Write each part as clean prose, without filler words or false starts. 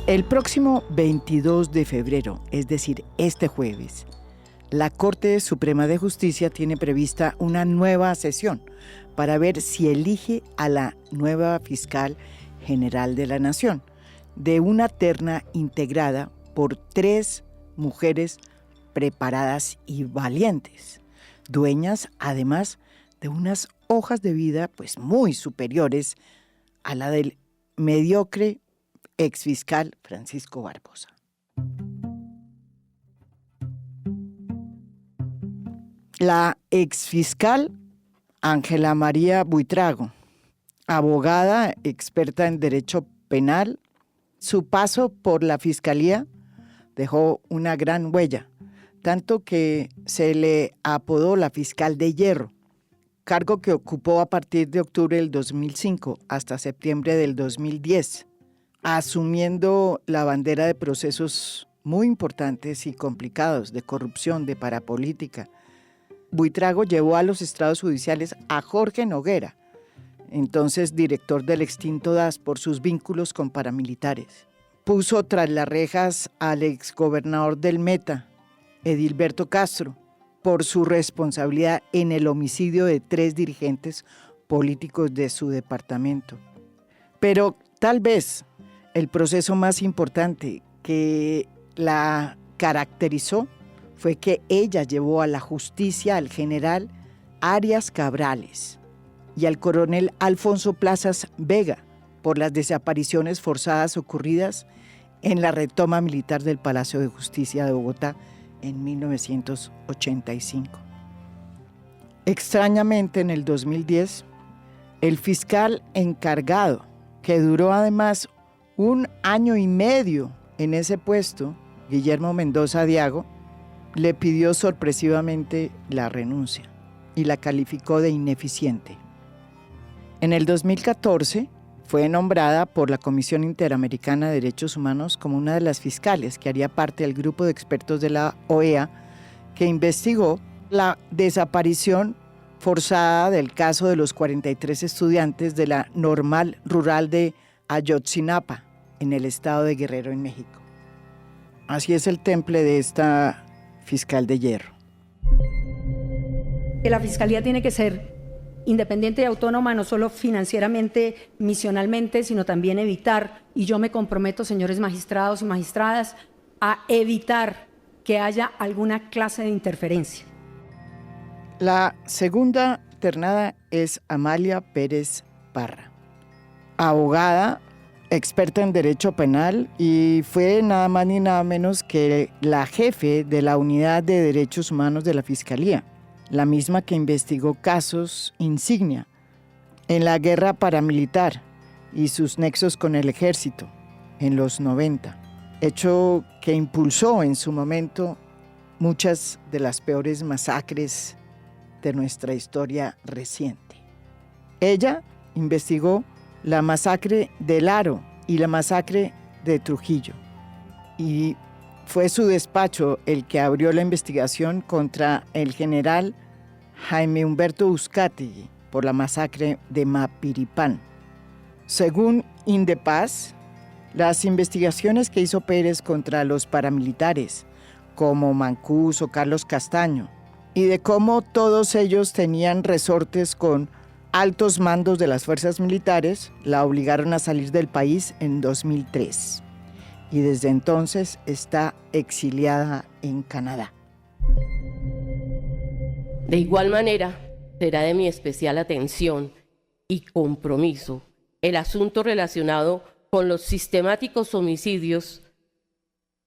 El próximo 22 de febrero, es decir, este jueves, la Corte Suprema de Justicia tiene prevista una nueva sesión para ver si elige a la nueva fiscal general de la Nación, de una terna integrada por 3 mujeres preparadas y valientes, dueñas además de unas hojas de vida pues muy superiores a la del mediocre exfiscal Francisco Barbosa. La exfiscal Ángela María Buitrago, abogada experta en derecho penal, su paso por la fiscalía dejó una gran huella, tanto que se le apodó la fiscal de hierro, cargo que ocupó a partir de octubre del 2005 hasta septiembre del 2010, asumiendo la bandera de procesos muy importantes y complicados de corrupción, de parapolítica. Buitrago llevó a los estrados judiciales a Jorge Noguera, entonces director del extinto DAS, por sus vínculos con paramilitares. Puso tras las rejas al exgobernador del Meta, Edilberto Castro, por su responsabilidad en el homicidio de 3 dirigentes políticos de su departamento. Pero tal vez el proceso más importante que la caracterizó fue que ella llevó a la justicia al general Arias Cabrales y al coronel Alfonso Plazas Vega por las desapariciones forzadas ocurridas en la retoma militar del Palacio de Justicia de Bogotá en 1985. Extrañamente, en el 2010, el fiscal encargado, que duró además 1 año y medio en ese puesto, Guillermo Mendoza Diago, le pidió sorpresivamente la renuncia y la calificó de ineficiente. En el 2014 fue nombrada por la Comisión Interamericana de Derechos Humanos como una de las fiscales que haría parte del grupo de expertos de la OEA que investigó la desaparición forzada del caso de los 43 estudiantes de la Normal Rural de Ayotzinapa, en el estado de Guerrero, en México. Así es el temple de esta fiscal de hierro. Que la fiscalía tiene que ser independiente y autónoma, no solo financieramente, misionalmente, sino también evitar, y yo me comprometo, señores magistrados y magistradas, a evitar que haya alguna clase de interferencia. La segunda ternada es Amalia Pérez Parra, abogada, experta en derecho penal, y fue nada más ni nada menos que la jefe de la Unidad de Derechos Humanos de la Fiscalía, la misma que investigó casos insignia en la guerra paramilitar y sus nexos con el ejército en los 90, hecho que impulsó en su momento muchas de las peores masacres de nuestra historia reciente. Ella investigó la masacre de Laro y la masacre de Trujillo, y fue su despacho el que abrió la investigación contra el general Jaime Humberto Uzcategui por la masacre de Mapiripán. Según Indepaz, las investigaciones que hizo Pérez contra los paramilitares, como Mancuso, Carlos Castaño, y de cómo todos ellos tenían resortes con altos mandos de las fuerzas militares, la obligaron a salir del país en 2003. Y desde entonces está exiliada en Canadá. De igual manera, será de mi especial atención y compromiso el asunto relacionado con los sistemáticos homicidios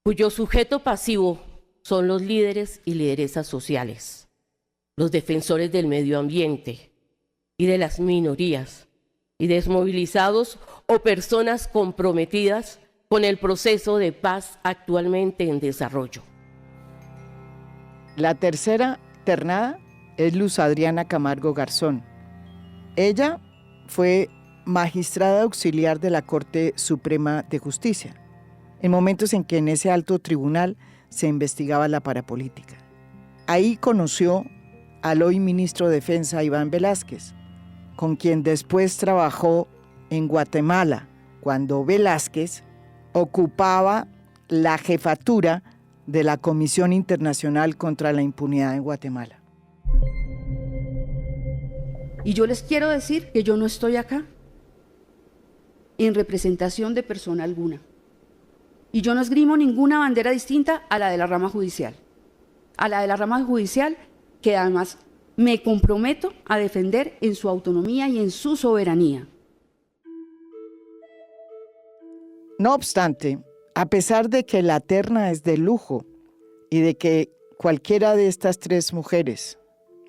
cuyo sujeto pasivo son los líderes y lideresas sociales, los defensores del medio ambiente y de las minorías, y desmovilizados o personas comprometidas con el proceso de paz actualmente en desarrollo. La tercera ternada es Luz Adriana Camargo Garzón. Ella fue magistrada auxiliar de la Corte Suprema de Justicia, en momentos en que en ese alto tribunal se investigaba la parapolítica. Ahí conoció al hoy ministro de Defensa Iván Velázquez, con quien después trabajó en Guatemala, cuando Velázquez ocupaba la jefatura de la Comisión Internacional contra la Impunidad en Guatemala. Y yo les quiero decir que yo no estoy acá en representación de persona alguna. Y yo no esgrimo ninguna bandera distinta a la de la rama judicial. A la de la rama judicial, que además me comprometo a defender en su autonomía y en su soberanía. No obstante, a pesar de que la terna es de lujo y de que cualquiera de estas tres mujeres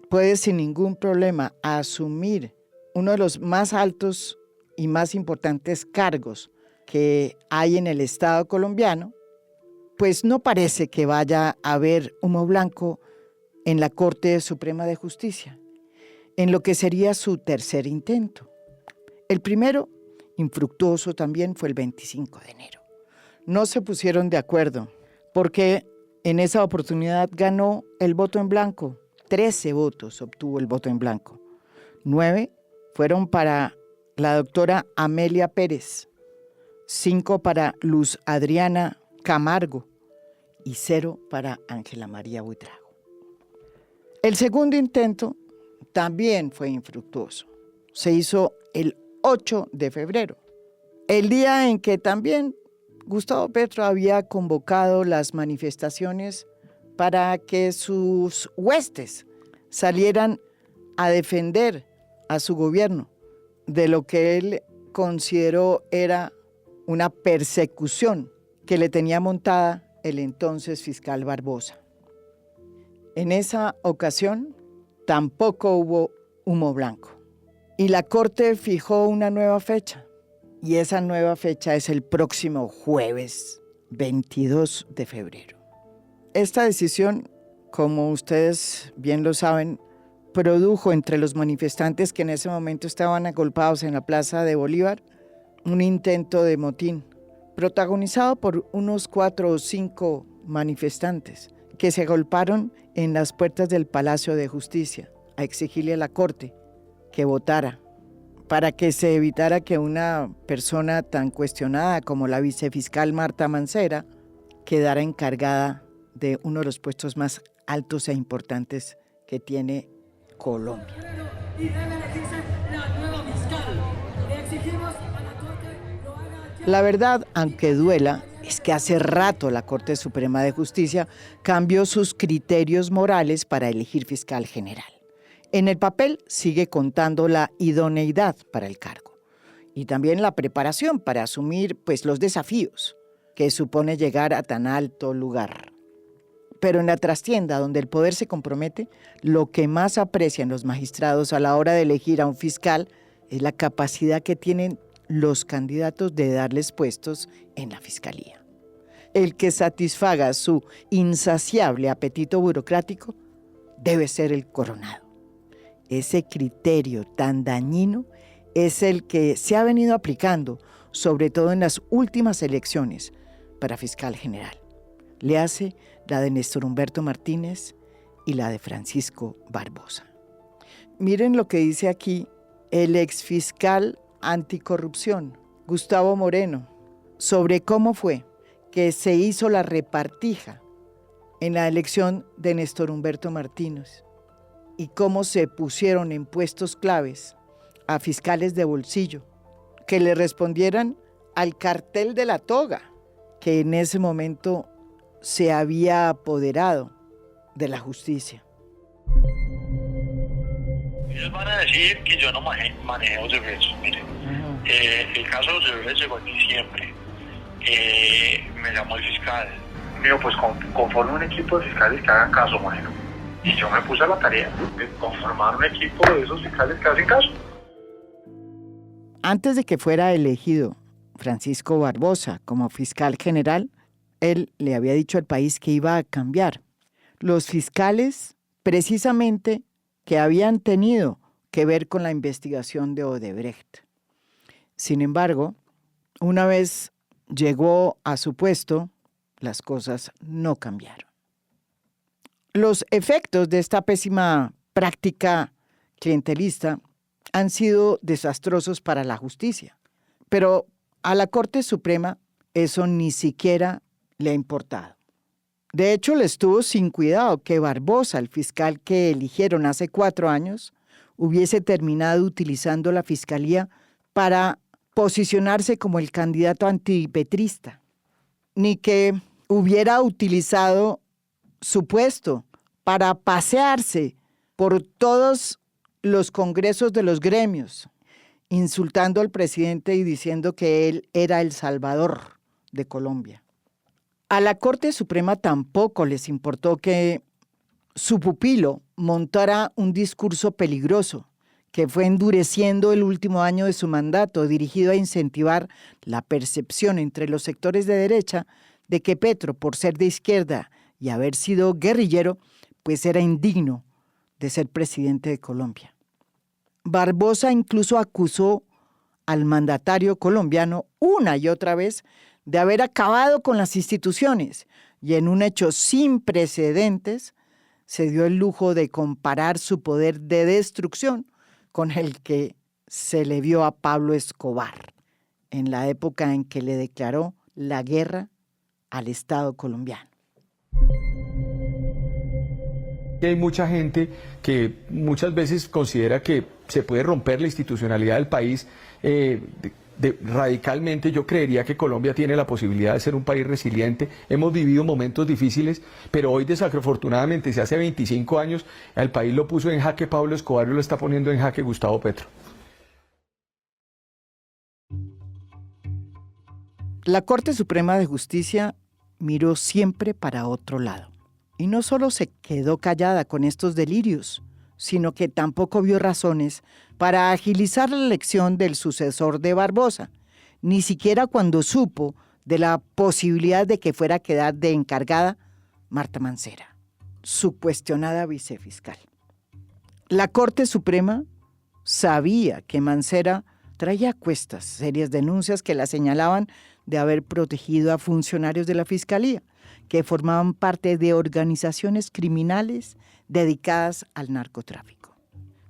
puede sin ningún problema asumir uno de los más altos y más importantes cargos que hay en el Estado colombiano, pues no parece que vaya a haber humo blanco en la Corte Suprema de Justicia, en lo que sería su tercer intento. El primero, infructuoso también, fue el 25 de enero. No se pusieron de acuerdo porque en esa oportunidad ganó el voto en blanco. 13 votos obtuvo el voto en blanco. 9 fueron para la doctora Amelia Pérez, 5 para Luz Adriana Camargo y 0 para Ángela María Buitrago. El segundo intento también fue infructuoso. Se hizo el 8 de febrero, el día en que también Gustavo Petro había convocado las manifestaciones para que sus huestes salieran a defender a su gobierno de lo que él consideró era una persecución que le tenía montada el entonces fiscal Barbosa. En esa ocasión tampoco hubo humo blanco y la Corte fijó una nueva fecha, y esa nueva fecha es el próximo jueves 22 de febrero. Esta decisión, como ustedes bien lo saben, produjo entre los manifestantes que en ese momento estaban agolpados en la Plaza de Bolívar un intento de motín, protagonizado por unos 4 o 5 manifestantes que se agolparon en las puertas del Palacio de Justicia a exigirle a la Corte que votara para que se evitara que una persona tan cuestionada como la vicefiscal Marta Mancera quedara encargada de uno de los puestos más altos e importantes que tiene Colombia. La verdad, aunque duela, es que hace rato la Corte Suprema de Justicia cambió sus criterios morales para elegir fiscal general. En el papel sigue contando la idoneidad para el cargo y también la preparación para asumir los desafíos que supone llegar a tan alto lugar. Pero en la trastienda, donde el poder se compromete, lo que más aprecian los magistrados a la hora de elegir a un fiscal es la capacidad que tienen los candidatos de darles puestos en la fiscalía. El que satisfaga su insaciable apetito burocrático debe ser el coronado. Ese criterio tan dañino es el que se ha venido aplicando, sobre todo en las últimas elecciones para fiscal general. Le hace la de Néstor Humberto Martínez y la de Francisco Barbosa. Miren lo que dice aquí el exfiscal anticorrupción, Gustavo Moreno, sobre cómo fue que se hizo la repartija en la elección de Néstor Humberto Martínez y cómo se pusieron en puestos claves a fiscales de bolsillo que le respondieran al cartel de la toga que en ese momento se había apoderado de la justicia. Ellos van a decir que yo no manejé Odebrecht. Miren, el caso de Odebrecht llegó en diciembre. Me llamó el fiscal. Me dijo, pues conforme un equipo de fiscales que hagan caso, Moreno. Y yo me puse a la tarea de conformar un equipo de esos fiscales que hacen caso. Antes de que fuera elegido Francisco Barbosa como fiscal general, él le había dicho al país que iba a cambiar. Los fiscales, precisamente, que habían tenido que ver con la investigación de Odebrecht. Sin embargo, una vez llegó a su puesto, las cosas no cambiaron. Los efectos de esta pésima práctica clientelista han sido desastrosos para la justicia, pero a la Corte Suprema eso ni siquiera le ha importado. De hecho, le estuvo sin cuidado que Barbosa, el fiscal que eligieron hace 4 años, hubiese terminado utilizando la fiscalía para posicionarse como el candidato antipetrista, ni que hubiera utilizado su puesto para pasearse por todos los congresos de los gremios, insultando al presidente y diciendo que él era el salvador de Colombia. A la Corte Suprema tampoco les importó que su pupilo montara un discurso peligroso que fue endureciendo el último año de su mandato, dirigido a incentivar la percepción entre los sectores de derecha de que Petro, por ser de izquierda y haber sido guerrillero, pues era indigno de ser presidente de Colombia. Barbosa incluso acusó al mandatario colombiano una y otra vez de haber acabado con las instituciones y en un hecho sin precedentes se dio el lujo de comparar su poder de destrucción con el que se le vio a Pablo Escobar en la época en que le declaró la guerra al Estado colombiano. Hay mucha gente que muchas veces considera que se puede romper la institucionalidad del país radicalmente. Yo creería que Colombia tiene la posibilidad de ser un país resiliente. Hemos vivido momentos difíciles, pero hoy desafortunadamente, si hace 25 años el país lo puso en jaque Pablo Escobar, lo está poniendo en jaque Gustavo Petro. La Corte Suprema de Justicia miró siempre para otro lado. Y no solo se quedó callada con estos delirios, sino que tampoco vio razones para agilizar la elección del sucesor de Barbosa, ni siquiera cuando supo de la posibilidad de que fuera a quedar de encargada Marta Mancera, su cuestionada vicefiscal. La Corte Suprema sabía que Mancera traía a cuestas serias denuncias que la señalaban de haber protegido a funcionarios de la Fiscalía, que formaban parte de organizaciones criminales dedicadas al narcotráfico.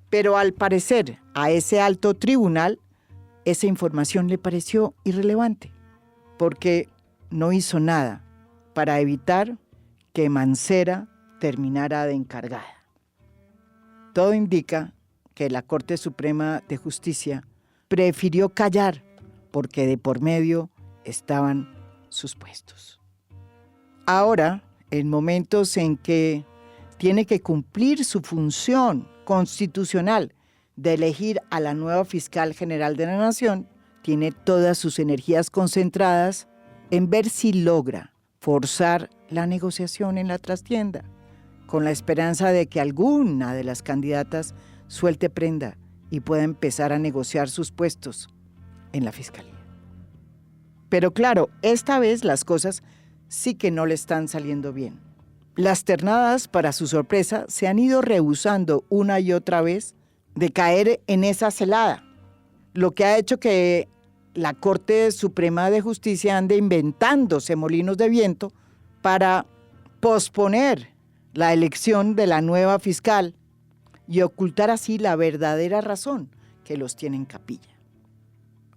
Pero al parecer, a ese alto tribunal, esa información le pareció irrelevante, porque no hizo nada para evitar que Mancera terminara de encargada. Todo indica que la Corte Suprema de Justicia prefirió callar, porque de por medio estaban sus puestos. Ahora, en momentos en que tiene que cumplir su función constitucional de elegir a la nueva fiscal general de la Nación, tiene todas sus energías concentradas en ver si logra forzar la negociación en la trastienda, con la esperanza de que alguna de las candidatas suelte prenda y pueda empezar a negociar sus puestos en la Fiscalía. Pero claro, esta vez las cosas sí que no le están saliendo bien. Las ternadas, para su sorpresa, se han ido rehusando una y otra vez de caer en esa celada, lo que ha hecho que la Corte Suprema de Justicia ande inventándose molinos de viento para posponer la elección de la nueva fiscal y ocultar así la verdadera razón que los tiene en capilla.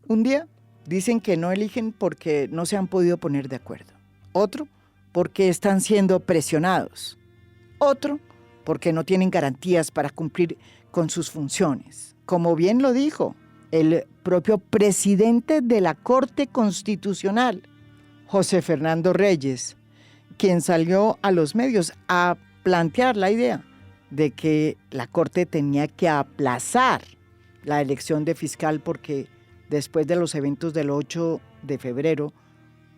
Un día dicen que no eligen porque no se han podido poner de acuerdo. Otro, porque están siendo presionados. Otro, porque no tienen garantías para cumplir con sus funciones. Como bien lo dijo el propio presidente de la Corte Constitucional, José Fernando Reyes, quien salió a los medios a plantear la idea de que la Corte tenía que aplazar la elección de fiscal porque después de los eventos del 8 de febrero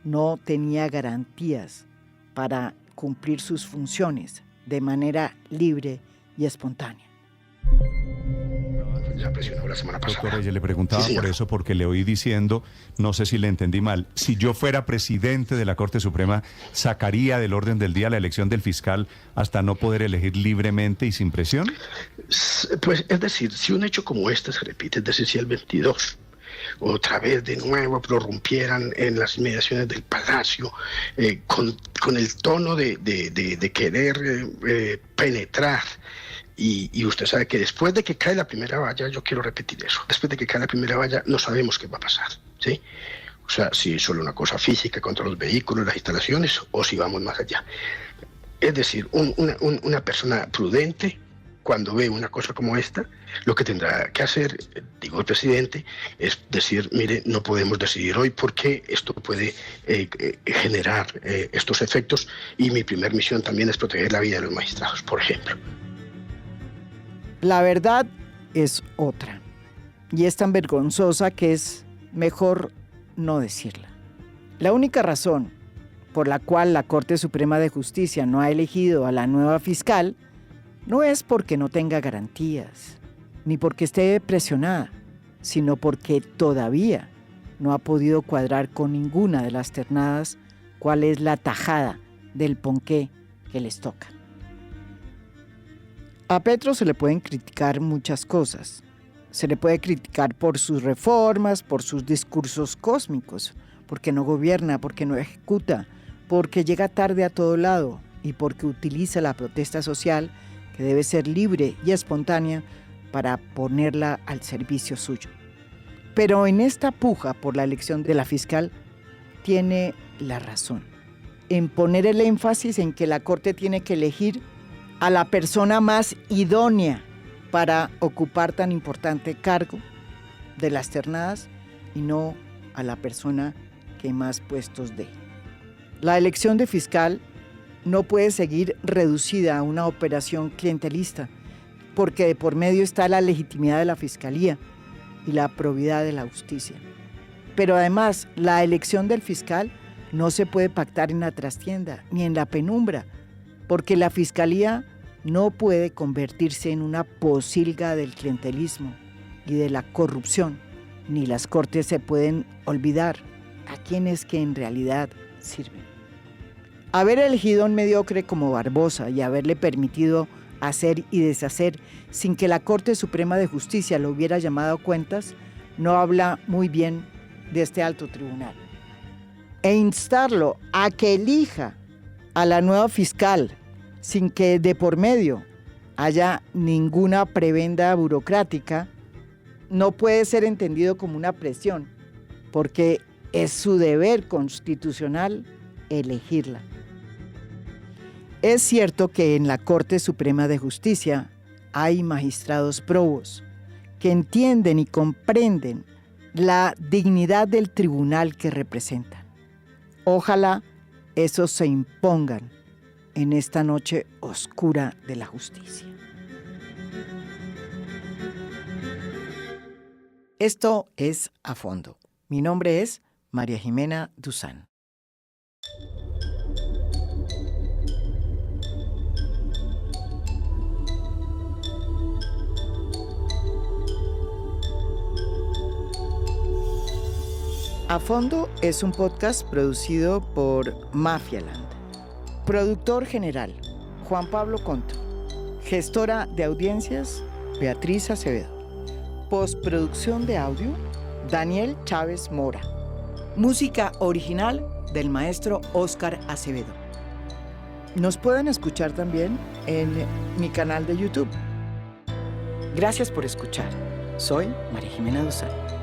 no tenía garantías para cumplir sus funciones de manera libre y espontánea. Ya presionó la semana pasada. Doctor Reyes, le preguntaba por eso porque le oí diciendo, no sé si le entendí mal, si yo fuera presidente de la Corte Suprema, sacaría del orden del día la elección del fiscal hasta no poder elegir libremente y sin presión. Pues es decir, si un hecho como este se repite, es decir, si el 22 otra vez de nuevo prorrumpieran en las inmediaciones del Palacio con el tono de querer penetrar. Y usted sabe que después de que cae la primera valla, yo quiero repetir eso, después de que cae la primera valla no sabemos qué va a pasar, ¿sí? O sea, si es solo una cosa física contra los vehículos, las instalaciones, o si vamos más allá. Es decir, una persona prudente, cuando ve una cosa como esta, lo que tendrá que hacer, digo el presidente, es decir, mire, no podemos decidir hoy porque esto puede generar estos efectos, y mi primer misión también es proteger la vida de los magistrados, por ejemplo. La verdad es otra, y es tan vergonzosa que es mejor no decirla. La única razón por la cual la Corte Suprema de Justicia no ha elegido a la nueva fiscal no es porque no tenga garantías, ni porque esté presionada, sino porque todavía no ha podido cuadrar con ninguna de las ternadas cuál es la tajada del ponqué que les toca. A Petro se le pueden criticar muchas cosas. Se le puede criticar por sus reformas, por sus discursos cósmicos, porque no gobierna, porque no ejecuta, porque llega tarde a todo lado y porque utiliza la protesta social, que debe ser libre y espontánea, para ponerla al servicio suyo. Pero en esta puja por la elección de la fiscal tiene la razón, en poner el énfasis en que la Corte tiene que elegir a la persona más idónea para ocupar tan importante cargo de las ternadas y no a la persona que más puestos dé. La elección de fiscal no puede seguir reducida a una operación clientelista, porque de por medio está la legitimidad de la fiscalía y la probidad de la justicia. Pero además, la elección del fiscal no se puede pactar en la trastienda ni en la penumbra, porque la fiscalía no puede convertirse en una posilga del clientelismo y de la corrupción, ni las cortes se pueden olvidar a quienes que en realidad sirven. Haber elegido a un mediocre como Barbosa y haberle permitido hacer y deshacer sin que la Corte Suprema de Justicia lo hubiera llamado a cuentas no habla muy bien de este alto tribunal. E instarlo a que elija a la nueva fiscal sin que de por medio haya ninguna prebenda burocrática no puede ser entendido como una presión, porque es su deber constitucional elegirla. Es cierto que en la Corte Suprema de Justicia hay magistrados probos que entienden y comprenden la dignidad del tribunal que representan. Ojalá esos se impongan en esta noche oscura de la justicia. Esto es A Fondo. Mi nombre es María Jimena Duzán. A Fondo es un podcast producido por Mafialand. Productor general, Juan Pablo Conto. Gestora de audiencias, Beatriz Acevedo. Postproducción de audio, Daniel Chávez Mora. Música original del maestro Óscar Acevedo. Nos pueden escuchar también en mi canal de YouTube. Gracias por escuchar. Soy María Jimena Duzán.